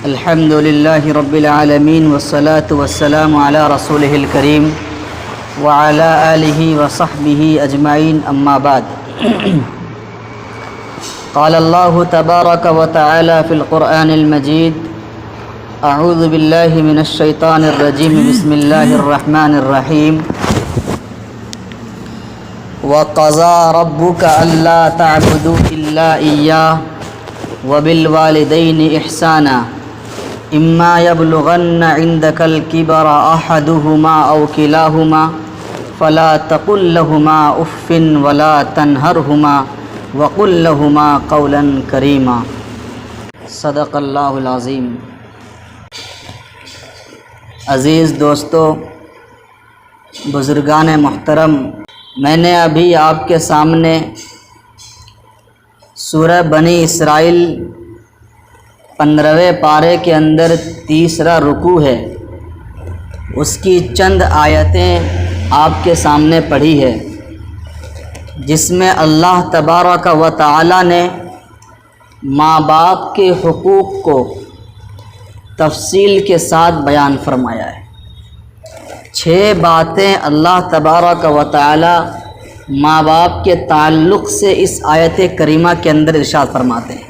الحمد للہ رب العالمین والصلاة والسلام علی رسولہ الکریم وعلی آلہ وصحبہ اجمعین اما بعد قال اللہ تبارک وتعالی فی القرآن المجید اعوذ باللہ من الشیطان الرجیم بسم اللہ الرحمن الرحیم وقضى ربك ألا تعبدوا إلا إياه وبالوالدين إحسانا إما يبلغن عندك الكبر أحدهما أو كلاهما فلا تقل لهما أف ولا تنهرهما وقل لهما قولا كريما صدق اللہ العظیم۔ عزیز دوستو، بزرگان محترم، میں نے ابھی آپ کے سامنے سورہ بنی اسرائیل 15ویں پارے کے اندر تیسرا رکوع ہے، اس کی چند آیتیں آپ کے سامنے پڑھی ہے، جس میں اللہ تبارک و تعالی نے ماں باپ کے حقوق کو تفصیل کے ساتھ بیان فرمایا ہے۔ 6 باتیں اللہ تبارک و تعالی ماں باپ کے تعلق سے اس آیت کریمہ کے اندر ارشاد فرماتے ہیں۔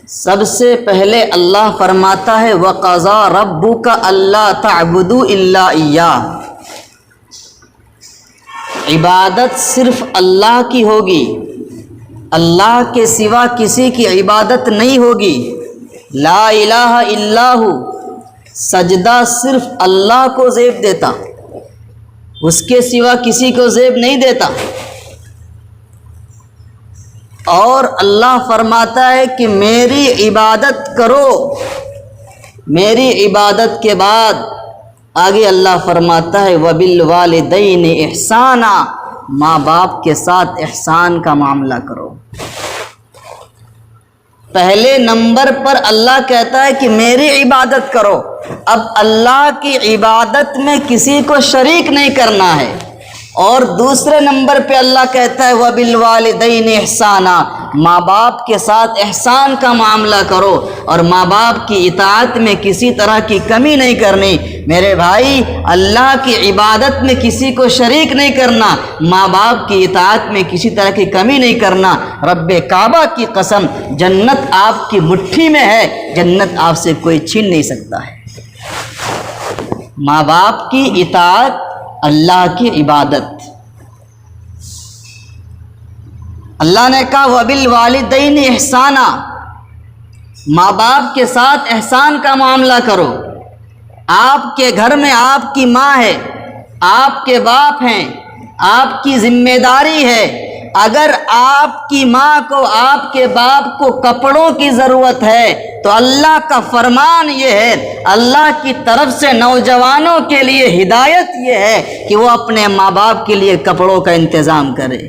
سب سے پہلے اللہ فرماتا ہے وَقَضَىٰ رَبُّكَ أَلَّا تَعْبُدُوا إِلَّا إِيَّاهُ، عبادت صرف اللہ کی ہوگی، اللہ کے سوا کسی کی عبادت نہیں ہوگی۔ لا الہ الا ہو، سجدہ صرف اللہ کو زیب دیتا، اس کے سوا کسی کو زیب نہیں دیتا۔ اور اللہ فرماتا ہے کہ میری عبادت کرو۔ میری عبادت کے بعد آگے اللہ فرماتا ہے وَبِالْوَالِدَيْنِ إِحْسَانًا، ماں باپ کے ساتھ احسان کا معاملہ کرو۔ پہلے نمبر پر اللہ کہتا ہے کہ میری عبادت کرو۔ اب اللہ کی عبادت میں کسی کو شریک نہیں کرنا ہے۔ اور دوسرے نمبر پہ اللہ کہتا ہے وَبِالْوَالِدَيْنِ إِحْسَانًا، ماں باپ کے ساتھ احسان کا معاملہ کرو اور ماں باپ کی اطاعت میں کسی طرح کی کمی نہیں کرنی۔ میرے بھائی، اللہ کی عبادت میں کسی کو شریک نہیں کرنا، ماں باپ کی اطاعت میں کسی طرح کی کمی نہیں کرنا۔ رب کعبہ کی قسم، جنت آپ کی مٹھی میں ہے، جنت آپ سے کوئی چھین نہیں سکتا ہے۔ ماں باپ کی اطاعت، اللہ کی عبادت۔ اللہ نے کہا وَبِالْوَالِدَيْنِ إِحْسَانًا، ماں باپ کے ساتھ احسان کا معاملہ کرو۔ آپ کے گھر میں آپ کی ماں ہے، آپ کے باپ ہیں، آپ کی ذمہ داری ہے۔ اگر آپ کی ماں کو، آپ کے باپ کو کپڑوں کی ضرورت ہے تو اللہ کا فرمان یہ ہے، اللہ کی طرف سے نوجوانوں کے لیے ہدایت یہ ہے کہ وہ اپنے ماں باپ کے لیے کپڑوں کا انتظام کرے۔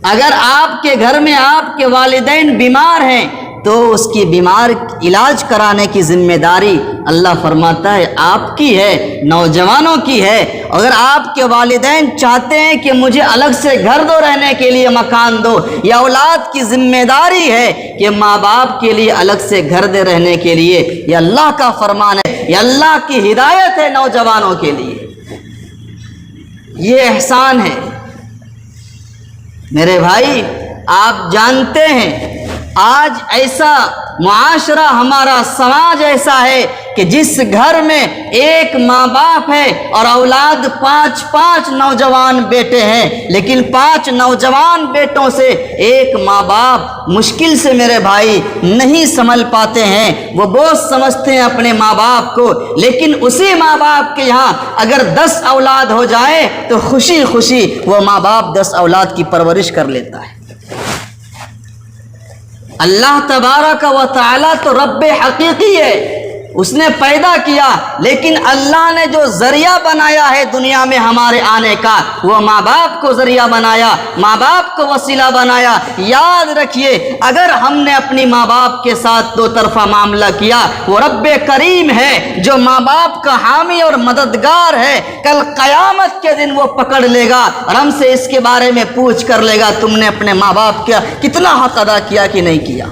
اگر آپ کے گھر میں آپ کے والدین بیمار ہیں تو اس کی بیمار علاج کرانے کی ذمہ داری اللہ فرماتا ہے آپ کی ہے، نوجوانوں کی ہے۔ اگر آپ کے والدین چاہتے ہیں کہ مجھے الگ سے گھر دو، رہنے کے لیے مکان دو، یا اولاد کی ذمہ داری ہے کہ ماں باپ کے لیے الگ سے گھر دے رہنے کے لیے، یہ اللہ کا فرمان ہے، یہ اللہ کی ہدایت ہے نوجوانوں کے لیے۔ یہ احسان ہے۔ میرے بھائی، آپ جانتے ہیں آج ایسا معاشرہ، ہمارا سماج ایسا ہے کہ جس گھر میں ایک ماں باپ ہے اور اولاد 5 نوجوان بیٹے ہیں، لیکن 5 نوجوان بیٹوں سے ایک ماں باپ مشکل سے میرے بھائی نہیں سنبھل پاتے ہیں۔ وہ بوجھ سمجھتے ہیں اپنے ماں باپ کو، لیکن اسی ماں باپ کے یہاں اگر 10 اولاد ہو جائے تو خوشی خوشی وہ ماں باپ 10 اولاد کی پرورش کر لیتا ہے۔ اللہ تبارک و تعالی تو رب حقیقی ہے، اس نے پیدا کیا، لیکن اللہ نے جو ذریعہ بنایا ہے دنیا میں ہمارے آنے کا، وہ ماں باپ کو ذریعہ بنایا، ماں باپ کو وسیلہ بنایا۔ یاد رکھیے، اگر ہم نے اپنی ماں باپ کے ساتھ دو طرفہ معاملہ کیا، وہ رب کریم ہے جو ماں باپ کا حامی اور مددگار ہے، کل قیامت کے دن وہ پکڑ لے گا اور ہم سے اس کے بارے میں پوچھ کر لے گا تم نے اپنے ماں باپ کا کتنا حق ادا کیا کہ نہیں کیا۔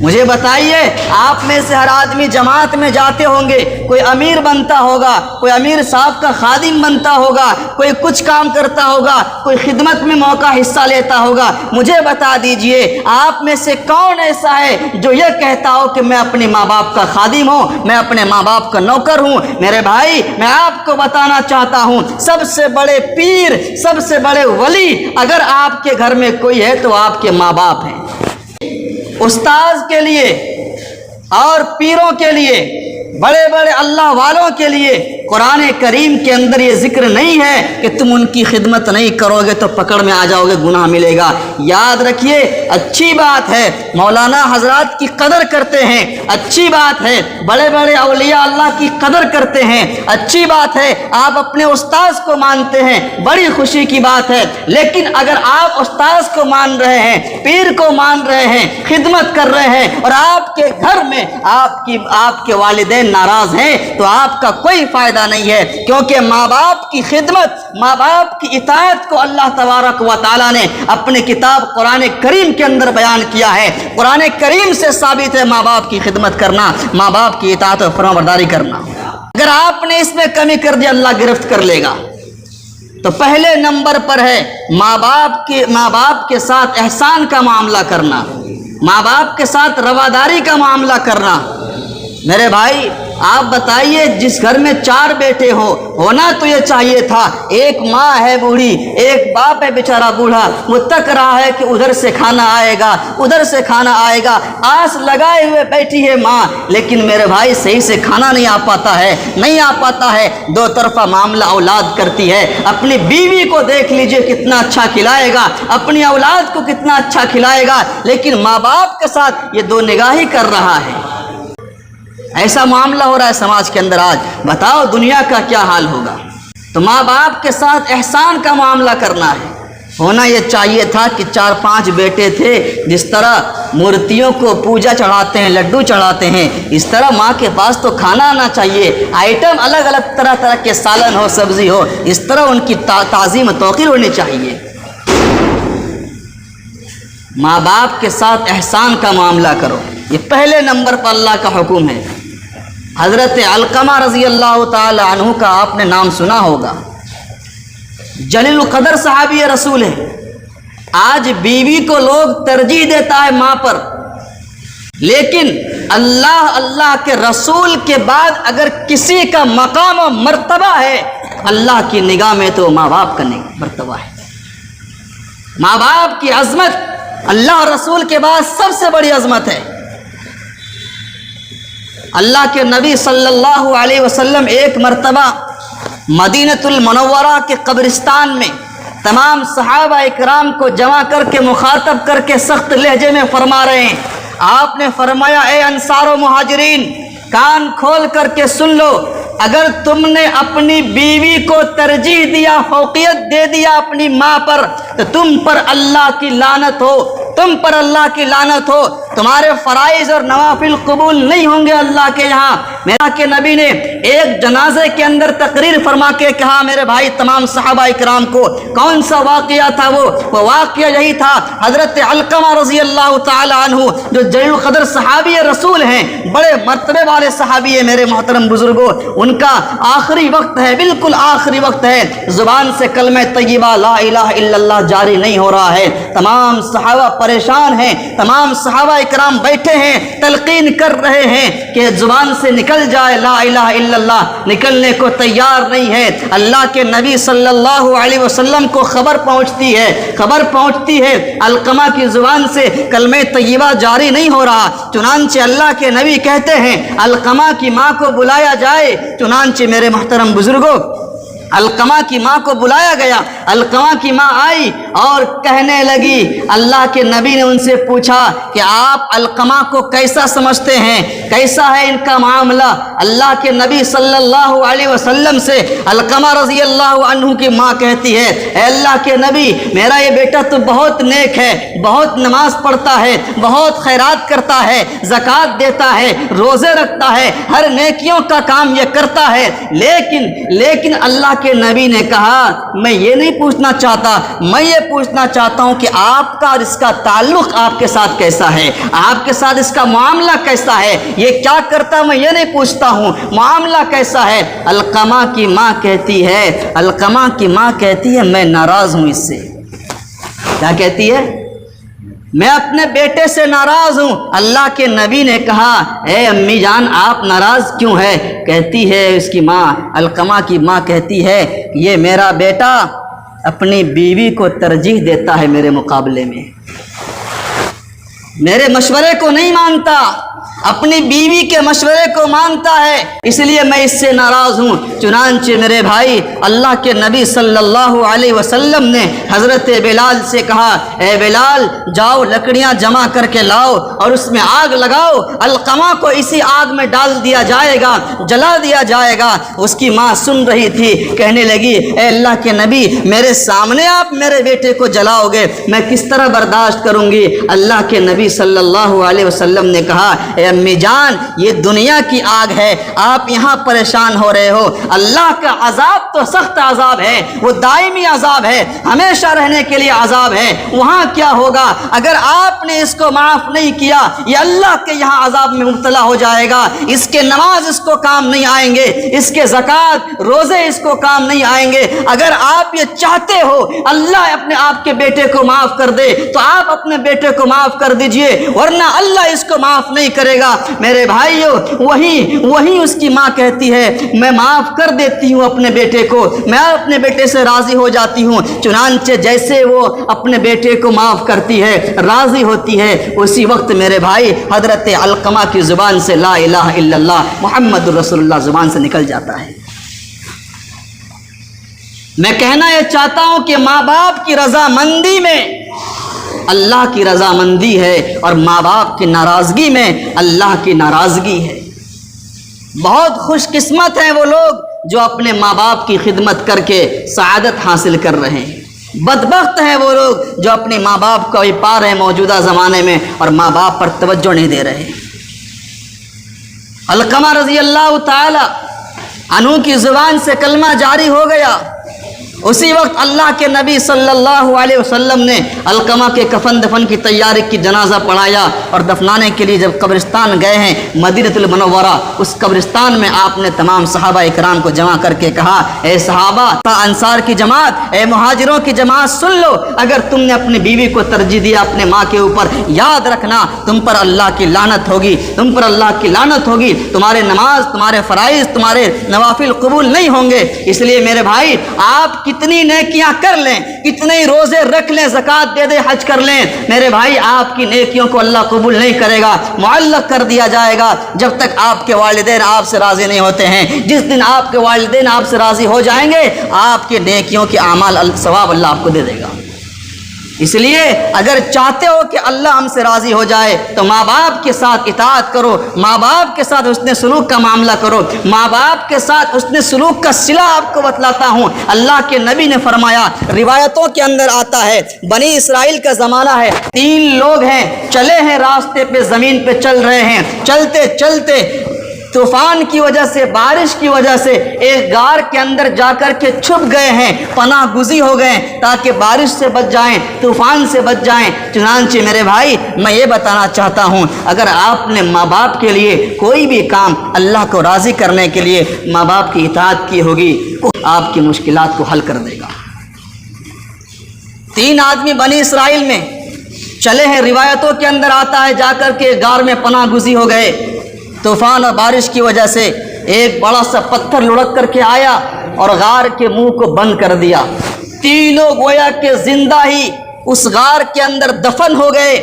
مجھے بتائیے، آپ میں سے ہر آدمی جماعت میں جاتے ہوں گے، کوئی امیر بنتا ہوگا، کوئی امیر صاحب کا خادم بنتا ہوگا، کوئی کچھ کام کرتا ہوگا، کوئی خدمت میں موقع حصہ لیتا ہوگا۔ مجھے بتا دیجئے، آپ میں سے کون ایسا ہے جو یہ کہتا ہو کہ میں اپنے ماں باپ کا خادم ہوں، میں اپنے ماں باپ کا نوکر ہوں؟ میرے بھائی، میں آپ کو بتانا چاہتا ہوں، سب سے بڑے پیر، سب سے بڑے ولی اگر آپ کے گھر میں کوئی ہے تو آپ کے ماں باپ ہیں۔ استاذ کے لیے اور پیروں کے لیے، بڑے بڑے اللہ والوں کے لیے قرآن کریم کے اندر یہ ذکر نہیں ہے کہ تم ان کی خدمت نہیں کرو گے تو پکڑ میں آ جاؤ گے، گناہ ملے گا۔ یاد رکھیے، اچھی بات ہے مولانا حضرات کی قدر کرتے ہیں، اچھی بات ہے بڑے بڑے اولیاء اللہ کی قدر کرتے ہیں، اچھی بات ہے آپ اپنے استاذ کو مانتے ہیں، بڑی خوشی کی بات ہے۔ لیکن اگر آپ استاذ کو مان رہے ہیں، پیر کو مان رہے ہیں، خدمت کر رہے ہیں، اور آپ کے گھر میں آپ کے والدین ناراض ہیں تو آپ کا کوئی فائدہ نہیں ہے، کیونکہ ماں باپ کی خدمت، ماں باپ کی اطاعت کو اللہ تبارک و تعالیٰ نے اپنے کتاب قرآن کریم کے اندر بیان کیا ہے۔ قرآن کریم سے ثابت ہے ماں باپ کی خدمت کرنا، ماں باپ کی اطاعت و فرمانبرداری کرنا۔ اگر آپ نے اس میں کمی کر دی، اللہ گرفت کر لے گا۔ تو پہلے نمبر پر ہے ماں باپ کے ساتھ احسان کا معاملہ کرنا، ماں باپ کے ساتھ رواداری کا معاملہ کرنا۔ میرے بھائی، آپ بتائیے، جس گھر میں 4 بیٹے ہونا تو یہ چاہیے تھا، ایک ماں ہے بوڑھی، ایک باپ ہے بیچارہ بوڑھا، وہ تک رہا ہے کہ ادھر سے کھانا آئے گا، ادھر سے کھانا آئے گا، آس لگائے ہوئے بیٹھی ہے ماں، لیکن میرے بھائی صحیح سے کھانا نہیں آ پاتا ہے، نہیں آ پاتا ہے۔ دو طرفہ معاملہ اولاد کرتی ہے۔ اپنی بیوی کو دیکھ لیجئے کتنا اچھا کھلائے گا، اپنی اولاد کو کتنا اچھا کھلائے گا، لیکن ماں باپ کے ساتھ یہ دو نگاہی کر رہا ہے۔ ایسا معاملہ ہو رہا ہے سماج کے اندر آج، بتاؤ دنیا کا کیا حال ہوگا؟ تو ماں باپ کے ساتھ احسان کا معاملہ کرنا ہے۔ ہونا یہ چاہیے تھا کہ 4-5 بیٹے تھے، جس طرح مورتیوں کو پوجا چڑھاتے ہیں، لڈو چڑھاتے ہیں، اس طرح ماں کے پاس تو کھانا آنا چاہیے، آئٹم الگ الگ طرح طرح کے سالن ہو، سبزی ہو، اس طرح ان کی تعظیم و توقیر ہونی چاہیے۔ ماں باپ کے ساتھ احسان کا معاملہ کرو، یہ پہلے نمبر پر اللہ کا حکم ہے۔ حضرت علقمہ رضی اللہ تعالی عنہ کا آپ نے نام سنا ہوگا، جلیل القدر صحابی رسول ہے۔ آج بیوی کو لوگ ترجیح دیتا ہے ماں پر، لیکن اللہ کے رسول کے بعد اگر کسی کا مقام و مرتبہ ہے اللہ کی نگاہ میں تو ماں باپ کا مرتبہ ہے۔ ماں باپ کی عظمت اللہ رسول کے بعد سب سے بڑی عظمت ہے۔ اللہ کے نبی صلی اللہ علیہ وسلم ایک مرتبہ مدینۃ المنورہ کے قبرستان میں تمام صحابہ اکرام کو جمع کر کے مخاطب کر کے سخت لہجے میں فرما رہے ہیں۔ آپ نے فرمایا، اے انصار و مہاجرین، کان کھول کر کے سن لو، اگر تم نے اپنی بیوی کو ترجیح دیا، فوقیت دے دیا اپنی ماں پر، تو تم پر اللہ کی لعنت ہو، تم پر اللہ کی لعنت ہو، تمہارے فرائض اور نوافل قبول نہیں ہوں گے اللہ کے یہاں۔ میرا کے نبی نے ایک جنازے کے اندر تقریر فرما کے کہا میرے بھائی تمام صحابہ اکرام کو، کون سا واقعہ تھا وہ واقعہ یہی تھا، حضرت علقمہ رضی اللہ تعالی عنہ جو جلیل القدر صحابی رسول ہیں، بڑے مرتبے والے صحابی ہیں میرے محترم بزرگوں، ان کا آخری وقت ہے، بالکل آخری وقت ہے، زبان سے کلمہ طیبہ لا الہ الا اللہ جاری نہیں ہو رہا ہے، تمام صحابہ پریشان ہیں، تمام صحابہ اکرام بیٹھے ہیں، تلقین کر رہے ہیں کہ زبان سے نکل جائے لا الہ الا اللہ، نکلنے کو تیار نہیں ہے۔ اللہ کے نبی صلی اللہ علیہ وسلم کو خبر پہنچتی ہے علقمہ کی زبان سے کلمہ طیبہ جاری نہیں ہو رہا، چنانچہ اللہ کے نبی کہتے ہیں علقمہ کی ماں کو بلایا جائے۔ چنانچہ میرے محترم بزرگوں علقمہ کی ماں کو بلایا گیا، علقمہ کی ماں آئی اور کہنے لگی، اللہ کے نبی نے ان سے پوچھا کہ آپ علقمہ کو کیسا سمجھتے ہیں، کیسا ہے ان کا معاملہ؟ اللہ کے نبی صلی اللہ علیہ وسلم سے علقمہ رضی اللہ عنہ کی ماں کہتی ہے، اے اللہ کے نبی، میرا یہ بیٹا تو بہت نیک ہے، بہت نماز پڑھتا ہے، بہت خیرات کرتا ہے، زکوٰۃ دیتا ہے، روزے رکھتا ہے، ہر نیکیوں کا کام یہ کرتا ہے، لیکن اللہ کے نبی نے کہا میں یہ نہیں پوچھنا چاہتا، میں یہ پوچھنا چاہتا ہوں کہ آپ کا اور اس کا تعلق آپ کے ساتھ کیسا ہے، آپ کے ساتھ اس کا معاملہ کیسا ہے، یہ کیا کرتا میں یہ نہیں پوچھتا ہوں، معاملہ کیسا ہے۔ علقمہ کی ماں کہتی ہے، علقمہ کی ماں کہتی ہے میں ناراض ہوں اس سے۔ کیا کہتی ہے؟ میں اپنے بیٹے سے ناراض ہوں۔ اللہ کے نبی نے کہا اے امی جان آپ ناراض کیوں ہے؟ کہتی ہے اس کی ماں، علقمہ کی ماں کہتی ہے یہ میرا بیٹا اپنی بیوی کو ترجیح دیتا ہے میرے مقابلے میں، میرے مشورے کو نہیں مانتا، اپنی بیوی کے مشورے کو مانتا ہے، اس لیے میں اس سے ناراض ہوں۔ چنانچہ میرے بھائی اللہ کے نبی صلی اللہ علیہ وسلم نے حضرت بلال سے کہا اے بلال جاؤ لکڑیاں جمع کر کے لاؤ اور اس میں آگ لگاؤ، علقمہ کو اسی آگ میں ڈال دیا جائے گا، جلا دیا جائے گا۔ اس کی ماں سن رہی تھی، کہنے لگی اے اللہ کے نبی میرے سامنے آپ میرے بیٹے کو جلاؤ گے، میں کس طرح برداشت کروں گی؟ اللہ کے نبی صلی اللہ علیہ وسلم نے کہا اے امی جان یہ دنیا کی آگ ہے، آپ یہاں پریشان ہو رہے ہو، اللہ کا عذاب تو سخت عذاب ہے، وہ دائمی عذاب ہے، ہمیشہ رہنے کے لیے عذاب ہے، وہاں کیا ہوگا اگر آپ نے اس کو معاف نہیں کیا؟ یہ اللہ کے یہاں عذاب میں مبتلا ہو جائے گا، اس کے نماز اس کو کام نہیں آئیں گے، اس کے زکوٰۃ روزے اس کو کام نہیں آئیں گے۔ اگر آپ یہ چاہتے ہو اللہ اپنے آپ کے بیٹے کو معاف کر دے تو آپ اپنے بیٹے کو معاف کر دیجئے، ورنہ اللہ اس کو معاف نہیں کرے گا۔ میرے بھائیو وہی اس کی ماں کہتی ہے میں معاف کر دیتی ہوں اپنے بیٹے کو، میں اپنے بیٹے سے راضی ہو جاتی ہوں۔ چنانچہ جیسے وہ اپنے بیٹے کو معاف کرتی ہے، راضی ہوتی ہے، اسی وقت میرے بھائی حضرت علقمہ کی زبان سے لا الہ الا اللہ محمد رسول اللہ زبان سے نکل جاتا ہے۔ میں کہنا یہ چاہتا ہوں کہ ماں باپ کی رضامندی میں اللہ کی رضامندی ہے اور ماں باپ کی ناراضگی میں اللہ کی ناراضگی ہے۔ بہت خوش قسمت ہیں وہ لوگ جو اپنے ماں باپ کی خدمت کر کے سعادت حاصل کر رہے ہیں، بدبخت ہیں وہ لوگ جو اپنے ماں باپ کو پا رہے ہیں موجودہ زمانے میں اور ماں باپ پر توجہ نہیں دے رہے۔ علقمہ رضی اللہ تعالی عنہ کی زبان سے کلمہ جاری ہو گیا، اسی وقت اللہ کے نبی صلی اللہ علیہ وسلم نے علقمہ کے کفن دفن کی تیاری کی، جنازہ پڑھایا اور دفنانے کے لیے جب قبرستان گئے ہیں مدینہ المنورہ، اس قبرستان میں آپ نے تمام صحابہ اکرام کو جمع کر کے کہا اے صحابہ، انصار کی جماعت، اے مہاجروں کی جماعت سن لو، اگر تم نے اپنی بیوی کو ترجیح دیا اپنے ماں کے اوپر، یاد رکھنا تم پر اللہ کی لعنت ہوگی، تم پر اللہ کی لعنت ہوگی، تمہارے نماز، تمہارے فرائض، تمہارے نوافل قبول نہیں ہوں گے۔ اس لیے میرے بھائی آپ کتنی نیکیاں کر لیں، کتنے روزے رکھ لیں، زکوٰۃ دے دیں، حج کر لیں، میرے بھائی آپ کی نیکیوں کو اللہ قبول نہیں کرے گا، معلق کر دیا جائے گا جب تک آپ کے والدین آپ سے راضی نہیں ہوتے ہیں۔ جس دن آپ کے والدین آپ سے راضی ہو جائیں گے آپ کے نیکیوں کے اعمال ثواب اللہ آپ کو دے دے گا۔ اس لیے اگر چاہتے ہو کہ اللہ ہم سے راضی ہو جائے تو ماں باپ کے ساتھ اطاعت کرو، ماں باپ کے ساتھ حسن سلوک کا معاملہ کرو، ماں باپ کے ساتھ حسن سلوک کا صلہ آپ کو بتلاتا ہوں۔ اللہ کے نبی نے فرمایا، روایتوں کے اندر آتا ہے بنی اسرائیل کا زمانہ ہے، 3 لوگ ہیں، چلے ہیں راستے پہ، زمین پہ چل رہے ہیں، چلتے چلتے طوفان کی وجہ سے، بارش کی وجہ سے ایک غار کے اندر جا کر کے چھپ گئے ہیں، پناہ گزی ہو گئے تاکہ بارش سے بچ جائیں، طوفان سے بچ جائیں۔ چنانچہ میرے بھائی میں یہ بتانا چاہتا ہوں اگر آپ نے ماں باپ کے لیے کوئی بھی کام اللہ کو راضی کرنے کے لیے ماں باپ کی اطاعت کی ہوگی، آپ کی مشکلات کو حل کر دے گا۔ 3 آدمی بنی اسرائیل میں چلے ہیں، روایتوں کے اندر آتا ہے جا کر کے غار میں پناہ گزی ہو گئے، طوفان اور بارش کی وجہ سے ایک بڑا سا پتھر لڑک کر کے آیا اور غار کے منہ کو بند کر دیا۔ تینوں گویا کہ زندہ ہی اس غار کے اندر دفن ہو گئے،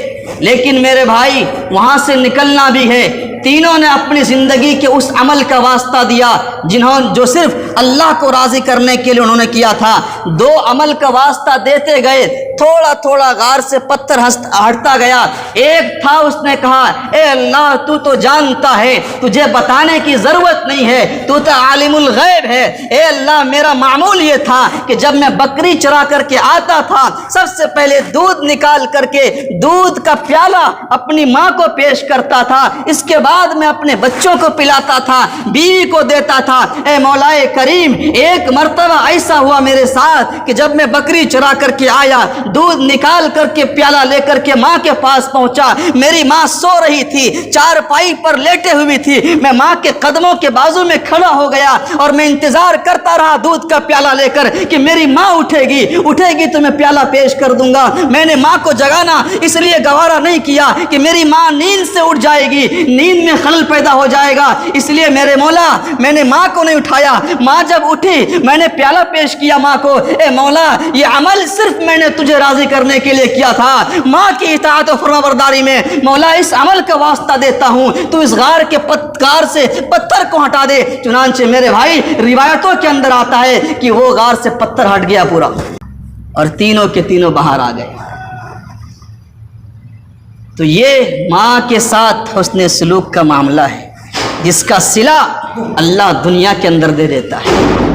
لیکن میرے بھائی وہاں سے نکلنا بھی ہے۔ تینوں نے اپنی زندگی کے اس عمل کا واسطہ دیا جو صرف اللہ کو راضی کرنے کے لیے انہوں نے کیا تھا۔ 2 عمل کا واسطہ دیتے گئے، تھوڑا تھوڑا غار سے پتھر ہٹتا گیا۔ ایک تھا اس نے کہا اے اللہ تو تو جانتا ہے، تجھے بتانے کی ضرورت نہیں ہے، تو عالم الغیب ہے۔ اے اللہ میرا معمول یہ تھا کہ جب میں بکری چرا کر کے آتا تھا سب سے پہلے دودھ نکال کر کے دودھ کا پیالہ اپنی ماں کو پیش کرتا تھا، اس کے بعد بعد میں اپنے بچوں کو پلاتا تھا، بیوی کو دیتا تھا۔ اے مولا کریم، ایک مرتبہ ایسا ہوا میرے ساتھ کہ جب میں بکری چرا کر کے آیا، دودھ نکال کر کے پیالہ لے کر کے ماں کے پاس پہنچا، میری ماں سو رہی تھی، چارپائی پر لیٹے ہوئی تھی، میں ماں کے قدموں کے بازو میں کھڑا ہو گیا اور میں انتظار کرتا رہا دودھ کا پیالہ لے کر کہ میری ماں اٹھے گی تو میں پیالہ پیش کر دوں گا۔ میں نے ماں کو جگانا اس لیے گوارا نہیں کیا کہ میری ماں نیند سے اٹھ جائے گی، نیند میں خلل پیدا ہو جائے گا، اس لیے میرے مولا میں نے ماں کو نہیں اٹھایا۔ ماں جب اٹھی میں نے پیالہ پیش کیا ماں کو، اے مولا یہ عمل صرف میں نے تجھے راضی کرنے کے لیے کیا تھا، ماں کی اطاعت و فرمانبرداری میں مولا اس عمل کا واسطہ دیتا ہوں، تو اس غار کے پتکار سے پتھر کو ہٹا دے۔ چنانچہ میرے بھائی روایتوں کے اندر آتا ہے کہ وہ غار سے پتھر ہٹ گیا پورا، اور تینوں کے تینوں باہر آ گئے۔ تو یہ ماں کے ساتھ حسن سلوک کا معاملہ ہے، جس کا صلہ اللہ دنیا کے اندر دے دیتا ہے۔